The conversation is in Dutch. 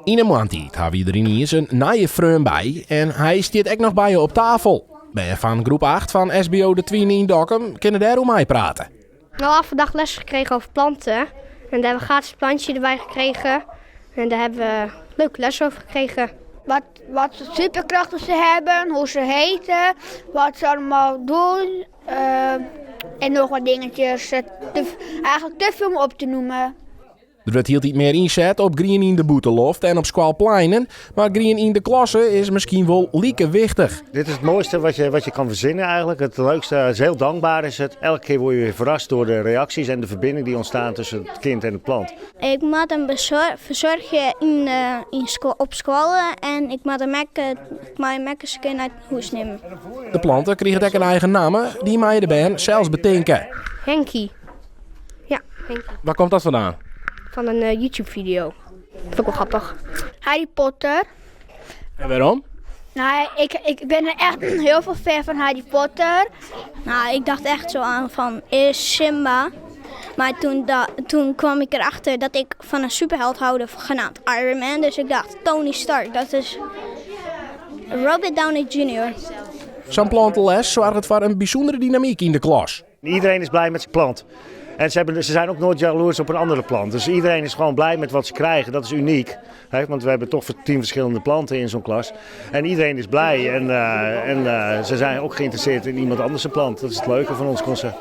In een maand hebben we er ineens een nieuwe vriend bij en hij staat ook nog bij je op tafel. Ben je van groep 8 van SBO de Twien in Dokkum, kunnen daar om mij praten. Nou, vandaag les gekregen over planten. En daar hebben we gratis een plantje erbij gekregen. En daar hebben we leuke les over gekregen. Wat superkrachten ze hebben, hoe ze heten, wat ze allemaal doen. En nog wat dingetjes. Eigenlijk te veel om op te noemen. Er wordt heel iets meer inzet op green in de boeteloft en op squalpleinen, maar green in de klasse is misschien wel lieke wichtig. Dit is het mooiste wat je kan verzinnen eigenlijk. Het leukste, het is heel dankbaar is het. Elke keer word je weer verrast door de reacties en de verbinding die ontstaan tussen het kind en de plant. Ik moet hem verzorgen op school en ik moet mijn mekkers uit huis nemen. De planten kregen ook een eigen naam die mij de band zelfs bedenken. Henkie. Ja, Henkie. Waar komt dat vandaan? Van een YouTube-video. Dat vond ik wel grappig. Harry Potter. En waarom? Nou, ik ben er echt heel veel fan van Harry Potter. Nou, ik dacht echt zo aan van eerst Simba. Maar toen kwam ik erachter dat ik van een superheld houde genaamd Iron Man. Dus ik dacht Tony Stark, dat is Robert Downey Jr. Zo'n plantenles zorgt voor een bijzondere dynamiek in de klas. Iedereen is blij met zijn plant. En ze zijn ook nooit jaloers op een andere plant. Dus iedereen is gewoon blij met wat ze krijgen. Dat is uniek. Want we hebben toch 10 verschillende planten in zo'n klas. En iedereen is blij. En ze zijn ook geïnteresseerd in iemand anders' plant. Dat is het leuke van ons concept.